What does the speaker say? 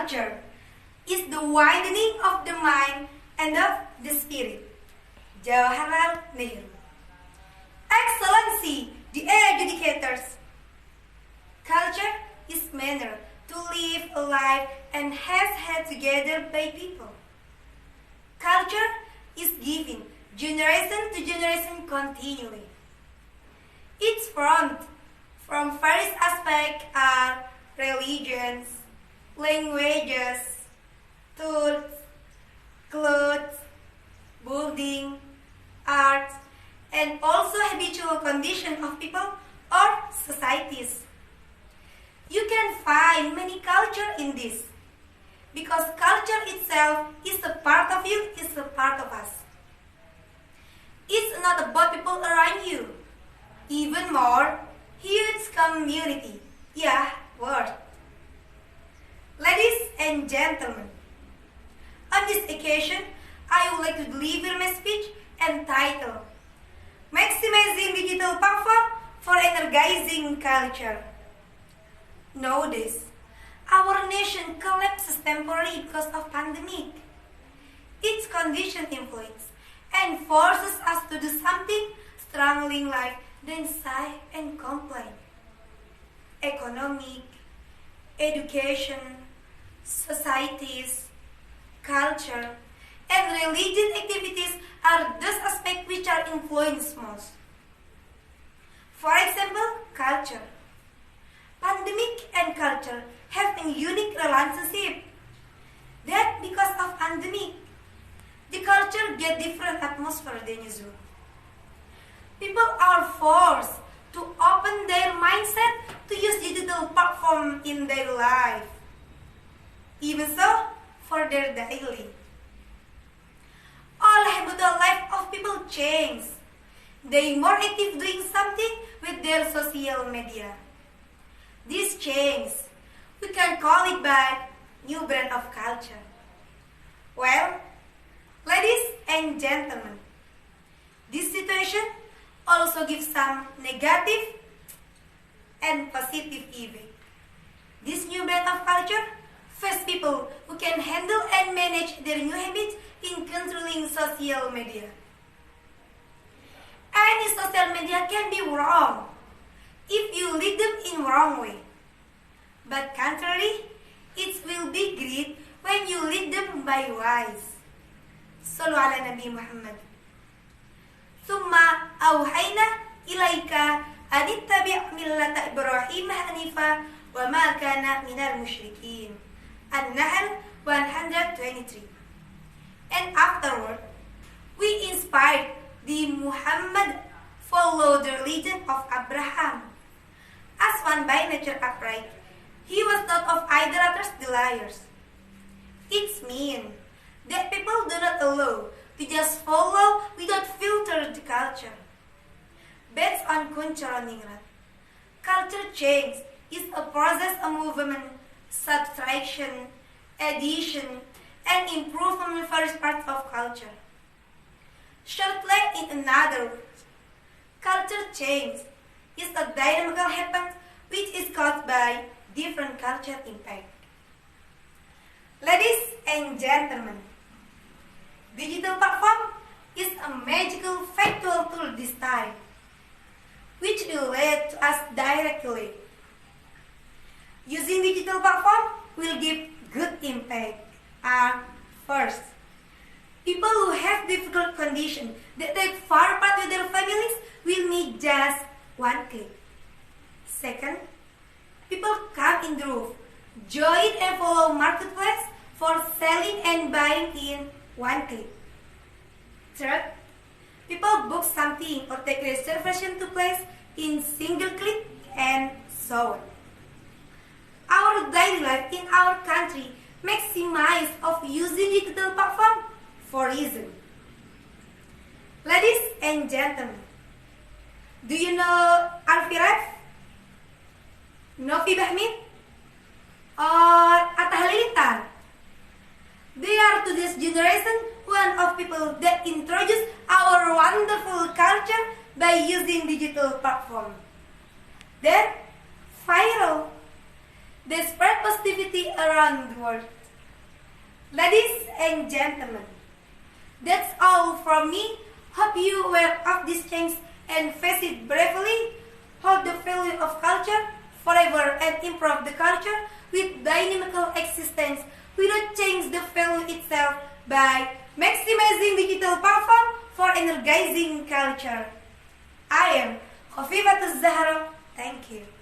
culture is the widening of the mind and of the spirit. Jawaharlal Nehru. Excellency, the educators. Culture is manner to live a life and has had together by people. Culture is given generation to generation continually. Its front from various aspects are religions, languages, tools, clothes, building, art, and also habitual condition of people or societies. You can find many culture in this, because culture itself is a part of you, is a part of us. It's not about people around you, even more, huge community, yeah, world. Ladies and gentlemen, on this occasion, I would like to deliver my speech entitled Maximizing Digital Platform for Energizing Culture. Nowadays, our nation collapses temporarily because of pandemic. Its condition influence and forces us to do something strangling life than sigh and complain. Economic, education, societies, culture, and religious activities are those aspects which are influenced most. For example, culture. Pandemic and culture have a unique relationship. That because of pandemic, the culture get different atmosphere than usual. People are forced to open their mindset to use digital platform in their life. Even so, for their daily. All habitual life of people change. They more active doing something with their social media. This change, we can call it by new brand of culture. Well, ladies and gentlemen, this situation also gives some negative and positive effect. This new brand of culture face people who can handle and manage their new habits in controlling social media. Any social media can be wrong if you lead them in wrong way. But contrary, it will be great when you lead them by wise. Sallu ala Nabi Muhammad. Thumma awhayna ilayka anittabi' millata Ibrahim hanifa wa ma kana minal musyrikin. An-Nahl 123. And afterward, we inspired the Muhammad follow the religion of Abraham. As one by nature upright, he was not of idolaters liars. It means that people do not allow to just follow without filter the culture. Based on cultural ningrat, culture change is a process of movement, subtraction, addition, and improvement of various parts of culture. Shortly, in another words, culture change is a dynamical happen which is caused by different culture impact. Ladies and gentlemen, digital platform is a magical factual tool this time, which relate to us directly. Using digital platform will give good impact. First, people who have difficult condition that take far apart with their families will need just one click. Second, people come in group, join and follow marketplace for selling and buying in one click. Third, people book something or take reservation to place in single click and so on. Our daily life in our country maximize of using digital platform for reason. Ladies and gentlemen, do you know Alfie Ref, Novi Bahmin, or Atta Halilintar? They are today's generation one of people that introduce our wonderful culture by using digital platform. Then viral. They spread positivity around the world. Ladies and gentlemen, that's all from me. Hope you aware of this change and face it bravely. Hold the value of culture forever and improve the culture with dynamical existence without change the value itself by maximizing digital platform for energizing culture. I am Khafifatul Zahra. Thank you.